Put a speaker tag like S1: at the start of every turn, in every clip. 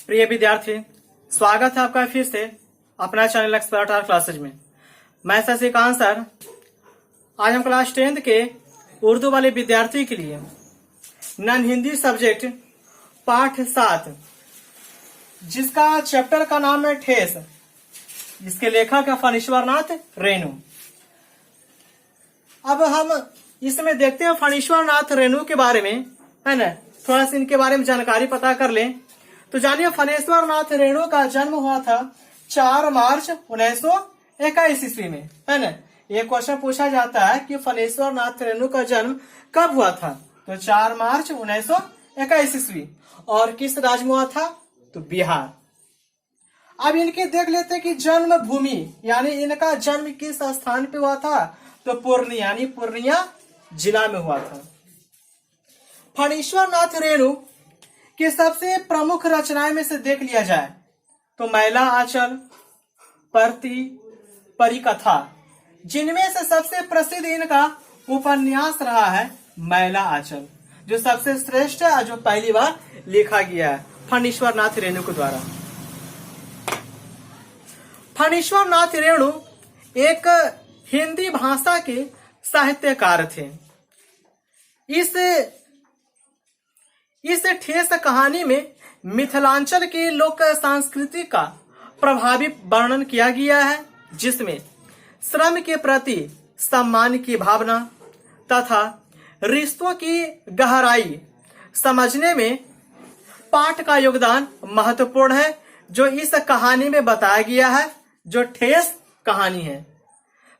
S1: प्रिय विद्यार्थी, स्वागत है आपका फिर से अपना चैनल एक्सपर्ट आर क्लासेज में। मैं शशिकांत सर। आज हम क्लास 10th के उर्दू वाले विद्यार्थी के लिए नॉन हिंदी सब्जेक्ट पाठ 7, जिसका चैप्टर का नाम है ठेस, जिसके लेखक है फणीश्वरनाथ रेणु। अब हम इसमें देखते हैं फणीश्वरनाथ रेणु के बारे में, है ना, थोड़ा सा इनके बारे में जानकारी पता कर लें। तो जानिए, फणीश्वरनाथ रेणु का जन्म हुआ था 4 मार्च 1921 ईस्वी में, है ना। ये क्वेश्चन पूछा जाता है कि फणीश्वरनाथ रेणु का जन्म कब हुआ था, तो 4 मार्च 1921 ईस्वी। और किस राज्य में हुआ था, तो बिहार। अब इनके देख लेते हैं कि जन्म भूमि यानी इनका जन्म किस स्थान पे हुआ था, तो पूर्णिया यानी पूर्णिया जिला में हुआ था। फणीश्वरनाथ रेणु की सबसे प्रमुख रचनाएं में से देख लिया जाए तो मैला आंचल, परिकथा, जिनमें से सबसे प्रसिद्ध इनका उपन्यास रहा है मैला आंचल, जो सबसे श्रेष्ठ है, जो पहली बार लिखा गया है फणीश्वरनाथ रेणु के द्वारा। फणीश्वरनाथ रेणु एक हिंदी भाषा के साहित्यकार थे। इस ठेस कहानी में मिथिलांचल की लोक संस्कृति का प्रभावी वर्णन किया गया है, जिसमें श्रम के प्रति सम्मान की भावना तथा रिश्तों की गहराई समझने में पाठ का योगदान महत्वपूर्ण है, जो इस कहानी में बताया गया है, जो ठेस कहानी है।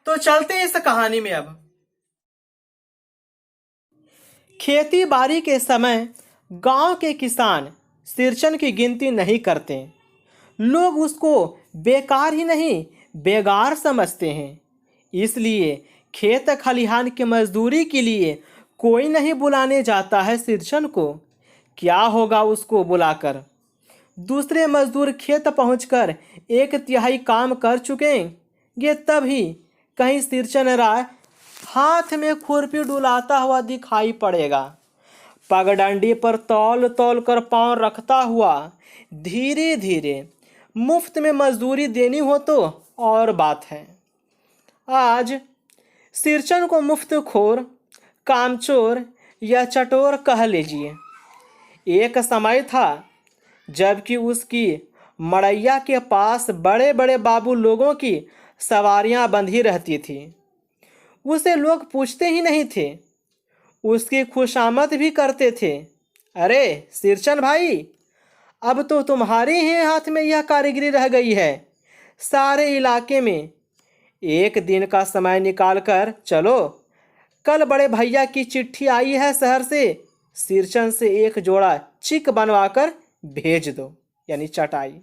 S1: तो चलते हैं इस कहानी में। अब खेती बाड़ी के समय गांव के किसान सिरचन की गिनती नहीं करते। लोग उसको बेकार ही नहीं बेगार समझते हैं, इसलिए खेत खलिहान की मजदूरी के लिए कोई नहीं बुलाने जाता है सिरचन को। क्या होगा उसको बुलाकर? दूसरे मजदूर खेत पहुंचकर 1/3 काम कर चुके ये तभी कहीं सिरचन राय हाथ में खुरपी डुलाता हुआ दिखाई पड़ेगा। पगडंडी पर तौल तौल कर पांव रखता हुआ धीरे धीरे मुफ्त में मजदूरी देनी हो तो और बात है। आज सिरचन को मुफ्तखोर, कामचोर या चटोर कह लीजिए। एक समय था जबकि उसकी मड़ैया के पास बड़े बड़े बाबू लोगों की सवारियां बंधी रहती थी। उसे लोग पूछते ही नहीं थे, उसकी खुशामद भी करते थे। अरे सिरचन भाई, अब तो तुम्हारे ही हाथ में यह कारीगरी रह गई है। सारे इलाके में एक दिन का समय निकाल कर चलो, कल बड़े भैया की चिट्ठी आई है शहर से, सिरचन से एक जोड़ा चिक बनवाकर भेज दो, यानी चटाई।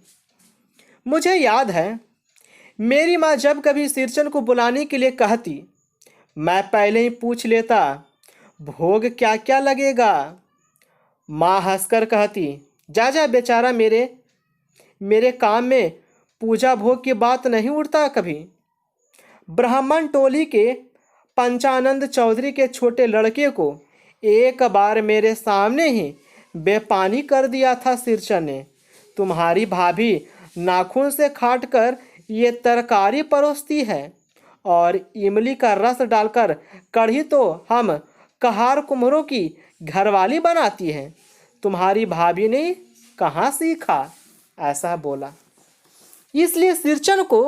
S1: मुझे याद है मेरी माँ जब कभी सिरचन को बुलाने के लिए कहती, मैं पहले ही पूछ लेता भोग क्या क्या लगेगा। माँ हंसकर कहती, जा जा बेचारा, मेरे काम में पूजा भोग की बात नहीं उठता कभी। ब्राह्मण टोली के पंचानंद चौधरी के छोटे लड़के को एक बार मेरे सामने ही बेपानी कर दिया था सिरचन ने। तुम्हारी भाभी नाखून से काट कर ये तरकारी परोसती है और इमली का रस डालकर कढ़ी तो हम कहार कुम्हरों की घरवाली बनाती है। तुम्हारी भाभी ने कहाँ सीखा, ऐसा बोला। इसलिए सिरचन को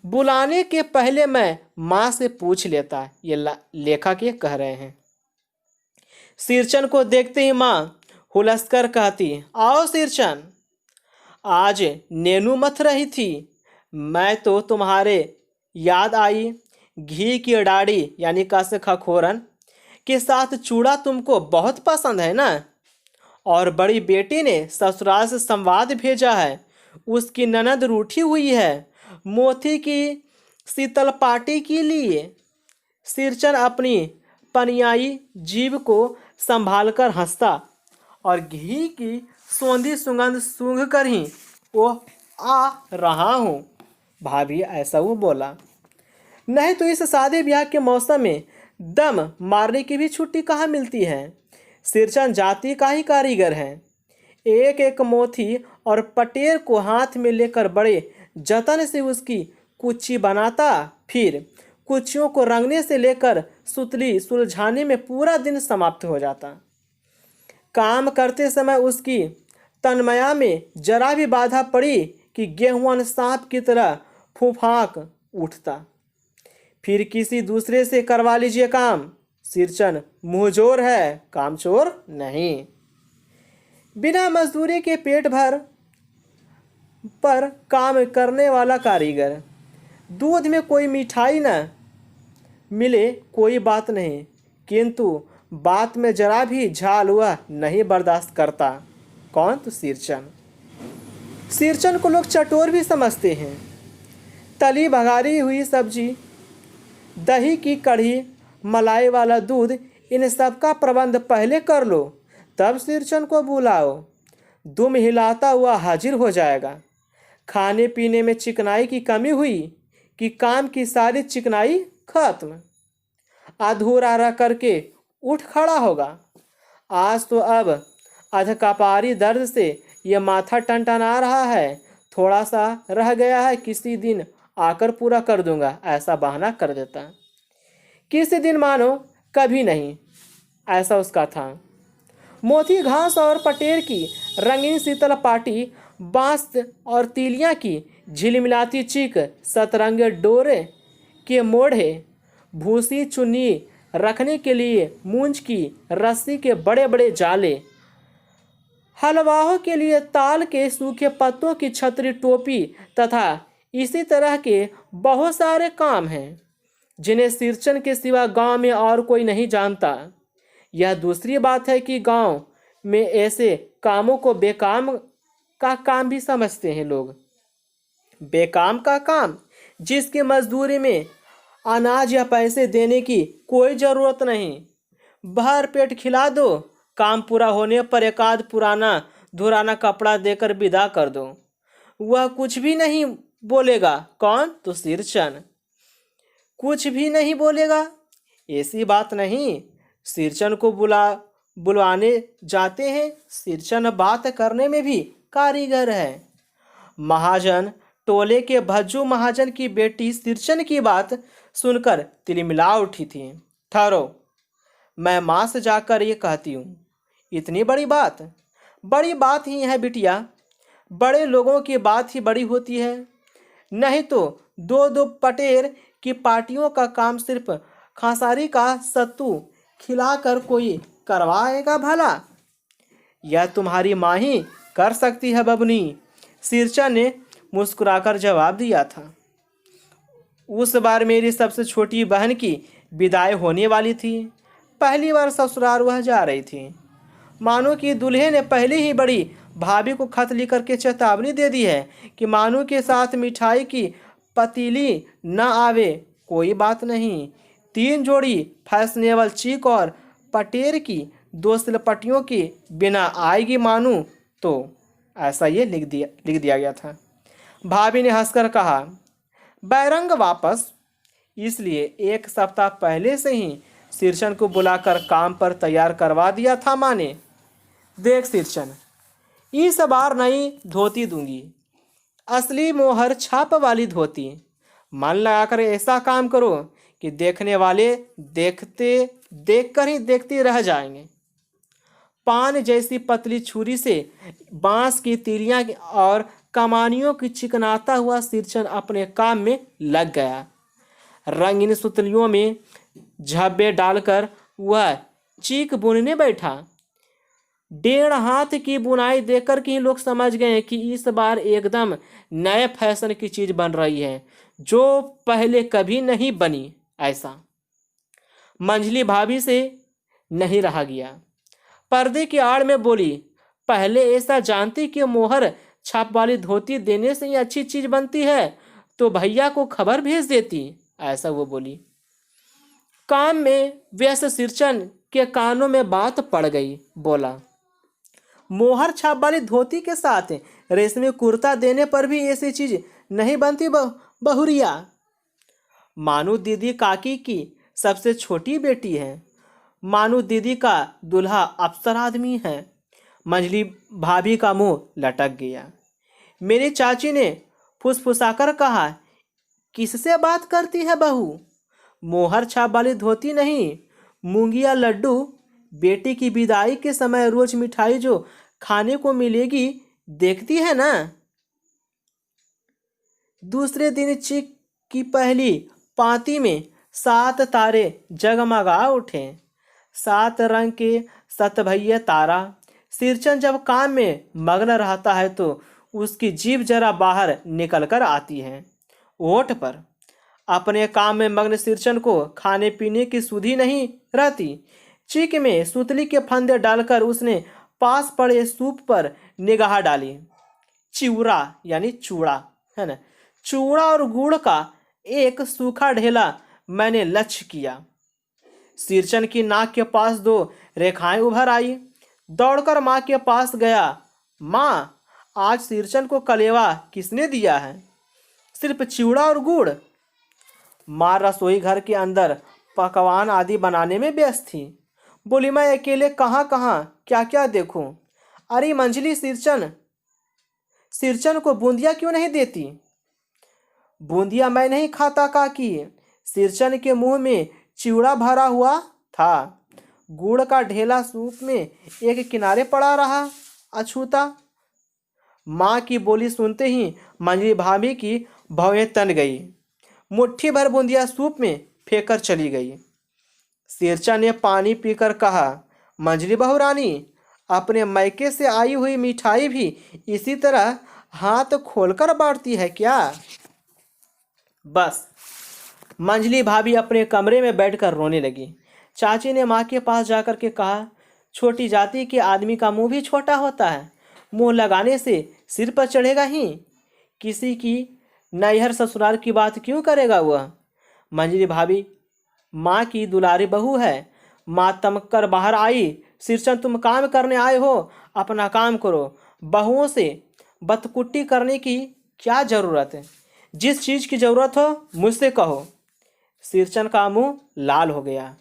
S1: बुलाने के पहले मैं माँ से पूछ लेता, ये लेखक ये कह रहे हैं। सिरचन को देखते ही माँ हुलसकर कहती, आओ सिरचन, आज नेनू मथ रही थी, मैं तो तुम्हारे याद आई। घी की डाड़ी यानी कस खखोरन के साथ चूड़ा तुमको बहुत पसंद है ना। और बड़ी बेटी ने ससुराल से संवाद भेजा है, उसकी ननद रूठी हुई है मोती की शीतल पार्टी के लिए। सिरचन अपनी पनियाई जीभ को संभालकर हंसता और घी की सौंधी सुगंध सूंघ कर ही वो आ रहा हूँ भाभी, ऐसा वो बोला। नहीं तो इस शादी ब्याह के मौसम में दम मारने की भी छुट्टी कहाँ मिलती है। सिरचन जाति का ही कारीगर है। एक एक मोती और पटेर को हाथ में लेकर बड़े जतन से उसकी कुच्ची बनाता। फिर कुच्चियों को रंगने से लेकर सुतली सुलझाने में पूरा दिन समाप्त हो जाता। काम करते समय उसकी तन्मया में जरा भी बाधा पड़ी कि गेहूं सांप की तरह फूफाक उठता। फिर किसी दूसरे से करवा लीजिए काम, सिरचन मुंहजोर है, कामचोर नहीं। बिना मजदूरी के पेट भर पर काम करने वाला कारीगर। दूध में कोई मिठाई न मिले कोई बात नहीं, किंतु बात में जरा भी झाल वह नहीं बर्दाश्त करता। कौन? तो सिरचन। सिरचन को लोग चटोर भी समझते हैं। तली भगारी हुई सब्जी, दही की कढ़ी, मलाई वाला दूध, इन सब का प्रबंध पहले कर लो, तब सिरचन को बुलाओ। दुम हिलाता हुआ हाजिर हो जाएगा। खाने पीने में चिकनाई की कमी हुई कि काम की सारी चिकनाई खत्म। अधूरा रह करके उठ खड़ा होगा। आज तो अब अधकपारी दर्द से यह माथा टनटना रहा है, थोड़ा सा रह गया है, किसी दिन आकर पूरा कर दूंगा, ऐसा बहाना कर देता। किसी दिन मानो कभी नहीं, ऐसा उसका था। मोती घास और पटेर की रंगीन शीतल पाटी, बांस और तीलियां की झिलमिलाती चीक, सतरंगे डोरे के मोढ़े, भूसी चुन्नी रखने के लिए मूंज की रस्सी के बड़े बड़े जाले, हलवाहों के लिए ताल के सूखे पत्तों की छतरी टोपी तथा इसी तरह के बहुत सारे काम हैं जिन्हें सिरचन के सिवा गांव में और कोई नहीं जानता। यह दूसरी बात है कि गांव में ऐसे कामों को बेकाम का काम भी समझते हैं लोग। बेकाम का काम, जिसकी मजदूरी में अनाज या पैसे देने की कोई ज़रूरत नहीं, भर पेट खिला दो, काम पूरा होने पर एकाध पुराना धुराना कपड़ा देकर विदा कर दो, वह कुछ भी नहीं बोलेगा। कौन? तो सिरचन। कुछ भी नहीं बोलेगा। ऐसी बात नहीं, सिरचन को बुलवाने जाते हैं। सिरचन बात करने में भी कारीगर है। महाजन टोले के भज्जू महाजन की बेटी सिरचन की बात सुनकर तिलमिला उठी थी। ठहरो, मैं माँ से जाकर ये कहती हूँ। इतनी बड़ी बात? बड़ी बात ही है बिटिया, बड़े लोगों की बात ही बड़ी होती है। नहीं तो दो दो पटेर की पार्टियों का काम सिर्फ खांसारी का सत्तू खिलाकर कोई करवाएगा भला? यह तुम्हारी माँ ही कर सकती है बबनी, सिरचन ने मुस्कुराकर जवाब दिया था। उस बार मेरी सबसे छोटी बहन की विदाई होने वाली थी। पहली बार ससुराल वह जा रही थी। मानो कि दूल्हे ने पहले ही बड़ी भाभी को खत लिख करके चेतावनी दे दी है कि मानो के साथ मिठाई की पतीली न आवे कोई बात नहीं। 3 जोड़ी फैशनेबल चीक और पटेर की 2 सिलपट्टियों के बिना आएगी मानू तो, ऐसा ये लिख दिया गया था। भाभी ने हंसकर कहा, बैरंग वापस। इसलिए 1 सप्ताह पहले से ही सिरचन को बुलाकर काम पर तैयार करवा दिया था माँ ने। देख सिरचन, इस बार नई धोती दूंगी, असली मोहर छाप वाली धोती। मन लगाकर ऐसा काम करो कि देखने वाले देखकर ही देखते रह जाएंगे। पान जैसी पतली छुरी से बांस की तीलियां और कमानियों की चिकनाता हुआ सिरचन अपने काम में लग गया। रंगीन सुतलियों में झब्बे डालकर वह चीक बुनने बैठा। 1.5 हाथ की बुनाई देखकर के ही लोग समझ गए कि इस बार एकदम नए फैशन की चीज बन रही है, जो पहले कभी नहीं बनी। ऐसा मंझली भाभी से नहीं रहा गया। पर्दे की आड़ में बोली, पहले ऐसा जानती कि मोहर छाप वाली धोती देने से ही अच्छी चीज बनती है तो भैया को खबर भेज देती। ऐसा वो बोली। काम में व्यस्त सिरचन के कानों में बात पड़ गई। बोला, मोहर छाप वाली धोती के साथ रेशमी कुर्ता देने पर भी ऐसी चीज नहीं बनती बहुरिया। मानू दीदी काकी की सबसे छोटी बेटी है। मानू दीदी का दूल्हा अफसर आदमी है। मंजली भाभी का मुंह लटक गया। मेरी चाची ने फुसफुसाकर कहा, किससे बात करती है बहू? मोहर छाप वाली धोती नहीं, मूंगिया लड्डू। बेटी की विदाई के समय रोज मिठाई जो खाने को मिलेगी, देखती है ना। दूसरे दिन चिक की पहली पाँति में 7 तारे जगमगा उठे। 7 रंग के सतभैया तारा। सिरचन जब काम में मग्न रहता है तो उसकी जीभ जरा बाहर निकल कर आती है। ओठ पर अपने काम में मग्न सिरचन को खाने पीने की सुधि नहीं रहती। चिक में सुतली के फंदे डालकर उसने पास पड़े सूप पर निगाह डाली। चिवड़ा यानी चूड़ा है ना, चूड़ा और गुड़ का एक सूखा ढेला मैंने लक्ष्य किया। सिरचन की नाक के पास 2 रेखाएं उभर आई। दौड़कर माँ के पास गया। माँ, आज सिरचन को कलेवा किसने दिया है? सिर्फ चिवड़ा और गुड़। माँ रसोई घर के अंदर पकवान आदि बनाने में व्यस्त थी। बोली, मैं अकेले कहाँ कहाँ क्या क्या देखूं? अरे मंजली, सिरचन को बूंदिया क्यों नहीं देती? बूंदिया मैं नहीं खाता काकी। सिरचन के मुंह में चिवड़ा भरा हुआ था। गुड़ का ढेला सूप में एक किनारे पड़ा रहा अछूता। माँ की बोली सुनते ही मंजली भाभी की भवें तन गई। मुट्ठी भर बूंदिया सूप में फेंककर चली गई। सिरचन ने पानी पीकर कहा, मंजली बहुरानी, अपने मैके से आई हुई मिठाई भी इसी तरह हाथ खोलकर बांटती है क्या? बस। मंजली भाभी अपने कमरे में बैठकर रोने लगी। चाची ने माँ के पास जाकर के कहा, छोटी जाति के आदमी का मुंह भी छोटा होता है। मुंह लगाने से सिर पर चढ़ेगा ही। किसी की नैहर ससुराल की बात क्यों करेगा वह? मंजली भाभी माँ की दुलारी बहू है। माँ तमक कर बाहर आई। सिरचन, तुम काम करने आए हो, अपना काम करो। बहुओं से बतकुट्टी करने की क्या ज़रूरत है? जिस चीज़ की ज़रूरत हो मुझसे कहो। सिरचन का मुंह लाल हो गया।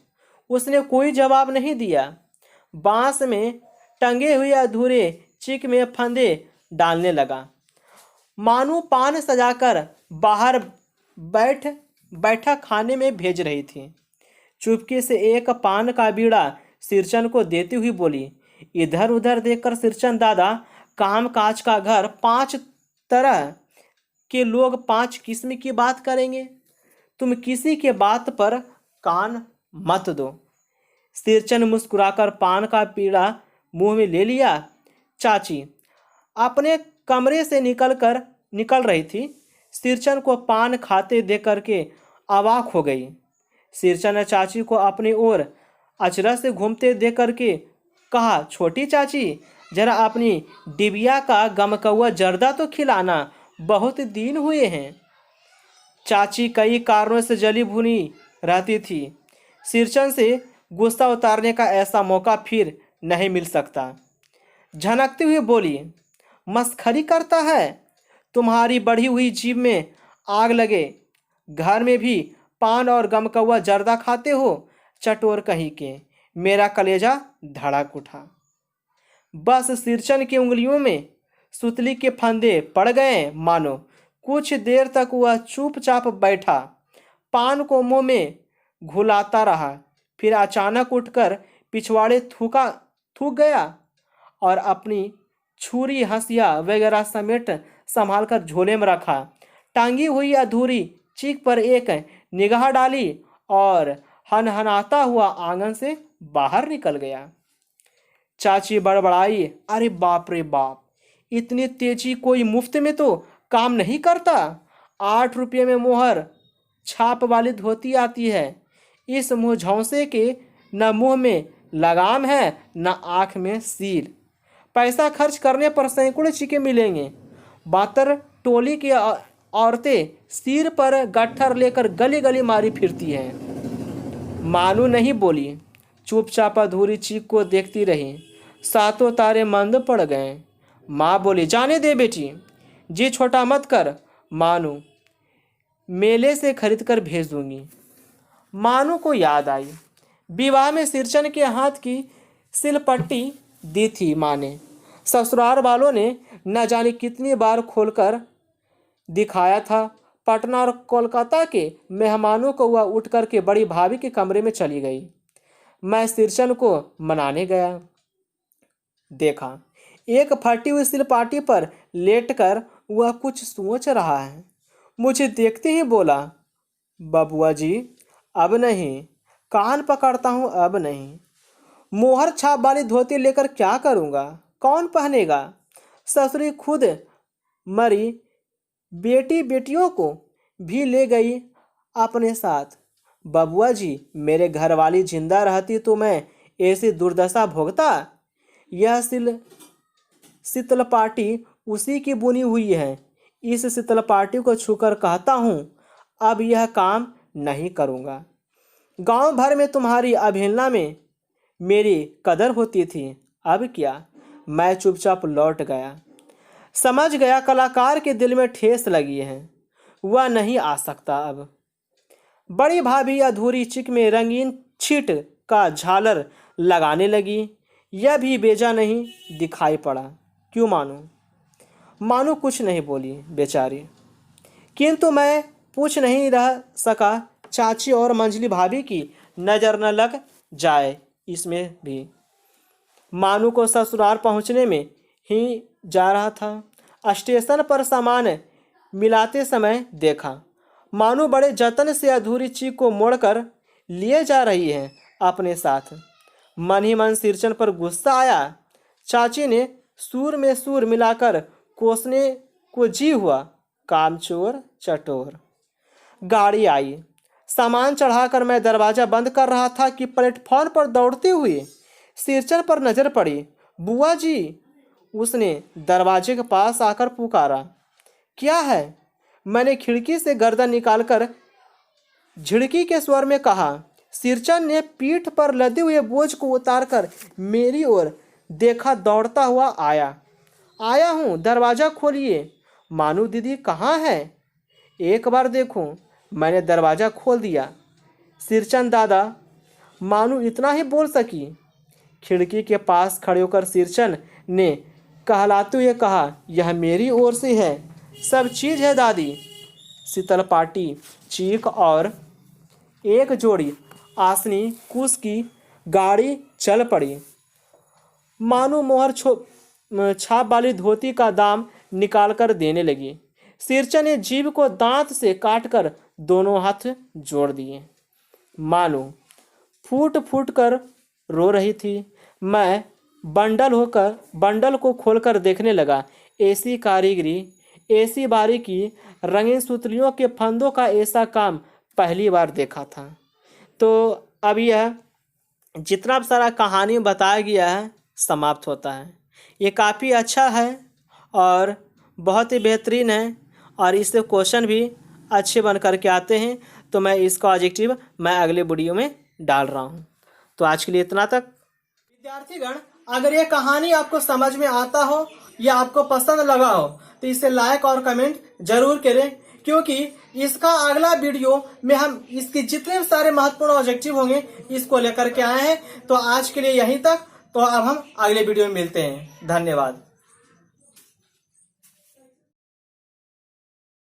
S1: उसने कोई जवाब नहीं दिया। बांस में टंगे हुए अधूरे चिक में फंदे डालने लगा। मानू पान सजाकर बाहर बैठा खाने में भेज रही थी। चुपके से एक पान का बीड़ा सिरचन को देती हुई बोली। इधर उधर देखकर सिरचन दादा, काम काज का घर, 5 तरह के लोग 5 किस्म की बात करेंगे। तुम किसी के बात पर कान मत दो। सिरचन मुस्कुराकर पान का बीड़ा मुंह में ले लिया। चाची अपने कमरे से निकल रही थी। सिरचन को पान खाते देख करके अवाक हो गई। सिरचन ने चाची को अपनी ओर अचरज से घूमते देख करके कहा, छोटी चाची, जरा अपनी डिबिया का गमकौआ जर्दा तो खिलाना, बहुत दिन हुए हैं। चाची कई कारणों से जली भुनी रहती थी। सिरचन से गुस्सा उतारने का ऐसा मौका फिर नहीं मिल सकता। झनकती हुई बोली, मस्खरी करता है? तुम्हारी बढ़ी हुई जीभ में आग लगे। घर में भी पान और गमकौआ जर्दा खाते हो? चटोर कहीं के। मेरा कलेजा धड़क उठा। बस सिरचन की उंगलियों में सुतली के फंदे पड़ गए। मानो कुछ देर तक वह चुपचाप बैठा, पान को मुंह में घुलाता रहा। फिर अचानक उठकर पिछवाड़े थूक गया और अपनी छुरी, हंसिया वगैरह समेट संभाल कर झोले में रखा। टांगी हुई अधूरी चीख पर एक निगाह डाली और हनहनाता हुआ आंगन से बाहर निकल गया। चाची बड़बड़ाई, अरे बाप रे बाप, इतनी तेजी कोई मुफ्त में तो काम नहीं करता। 8 रुपये में मोहर छाप वाली धोती आती है। इस मुँह झौंसे के न मुंह में लगाम है न आँख में सील। पैसा खर्च करने पर सैकड़ों चिके मिलेंगे। बातर टोली की औरतें सिर पर गट्ठर लेकर गली गली मारी फिरती हैं। मानू नहीं बोली, चुपचाप अधूरी चीख को देखती रही। 7 तारे मंद पड़ गए। माँ बोली, जाने दे बेटी, जी छोटा मत कर। मानू मेले से खरीद कर भेज दूंगी। मानू को याद आई, विवाह में सिरचन के हाथ की सिलपट्टी दी थी माँ ने। ससुराल वालों ने न जाने कितनी बार खोलकर दिखाया था। पटना और कोलकाता के मेहमानों को वह उठ कर के बड़ी भाभी के कमरे में चली गई। मैं सिरचन को मनाने गया। देखा एक फटी हुई सिलपाटी पर लेटकर वह कुछ सोच रहा है। मुझे देखते ही बोला, बबुआ जी अब नहीं, कान पकड़ता हूँ अब नहीं। मोहर छाप वाली धोती लेकर क्या करूँगा, कौन पहनेगा। ससुरी खुद मरी, बेटी बेटियों को भी ले गई अपने साथ। बबुआ जी मेरे घर वाली जिंदा रहती तो मैं ऐसी दुर्दशा भोगता। यह शीतलपाटी उसी की बुनी हुई है। इस शीतलपाटी को छूकर कहता हूँ अब यह काम नहीं करूँगा। गांव भर में तुम्हारी अवहेलना में मेरी कदर होती थी, अब क्या। मैं चुपचाप लौट गया। समझ गया कलाकार के दिल में ठेस लगी है, वह नहीं आ सकता अब। बड़ी भाभी अधूरी चिक में रंगीन छीट का झालर लगाने लगी। यह भी बेजा नहीं दिखाई पड़ा। क्यों मानू कुछ नहीं बोली बेचारी। किंतु मैं पूछ नहीं रह सका, चाची और मंजली भाभी की नज़र न लग जाए इसमें भी। मानू को ससुराल पहुंचने में ही जा रहा था। स्टेशन पर सामान मिलाते समय देखा। मानू बड़े जतन से अधूरी चीख को मोड़कर लिए जा रही है अपने साथ। मन ही मन सिरचन पर गुस्सा आया। चाची ने सूर में सूर मिलाकर कोसने को जी हुआ, कामचोर चटोर। गाड़ी आई। सामान चढ़ाकर मैं दरवाज़ा बंद कर रहा था कि प्लेटफॉर्म पर दौड़ते हुए सिरचन पर नजर पड़ी। बुआ जी, उसने दरवाजे के पास आकर पुकारा। क्या है? मैंने खिड़की से गर्दन निकालकर झिड़की के स्वर में कहा। सिरचन ने पीठ पर लदे हुए बोझ को उतारकर मेरी ओर देखा। दौड़ता हुआ आया हूँ, दरवाज़ा खोलिए। मानू दीदी कहाँ है? एक बार देखूं। मैंने दरवाज़ा खोल दिया। सिरचन दादा, मानू इतना ही बोल सकी। खिड़की के पास खड़े होकर सिरचन ने कहलाते हुए कहा, यह मेरी ओर से है, सब चीज़ है दादी। शीतलपाटी, चीख और एक जोड़ी आसनी कुश की गाड़ी चल पड़ी। मानू मोहर छाप वाली धोती का दाम निकालकर देने लगी। सिरचन ने जीभ को दांत से काटकर दोनों हाथ जोड़ दिए। मानू फूट फूट कर रो रही थी। मैं बंडल को खोलकर देखने लगा। ऐसी कारीगरी, ऐसी बारीकी, रंगीन सुतलियों के फंदों का ऐसा काम पहली बार देखा था। तो अब यह जितना सारा कहानी बताया गया है समाप्त होता है। ये काफ़ी अच्छा है और बहुत ही बेहतरीन है और इससे क्वेश्चन भी अच्छे बन कर के आते हैं। तो मैं इसका ऑब्जेक्टिव मैं अगले वीडियो में डाल रहा हूँ। तो आज के लिए इतना तक। विद्यार्थीगण, अगर ये कहानी आपको समझ में आता हो या आपको पसंद लगा हो तो इसे लाइक और कमेंट जरूर करें, क्योंकि इसका अगला वीडियो में हम इसके जितने सारे महत्वपूर्ण ऑब्जेक्टिव होंगे इसको लेकर के आए हैं। तो आज के लिए यहीं तक। तो अब हम अगले वीडियो में मिलते हैं। धन्यवाद।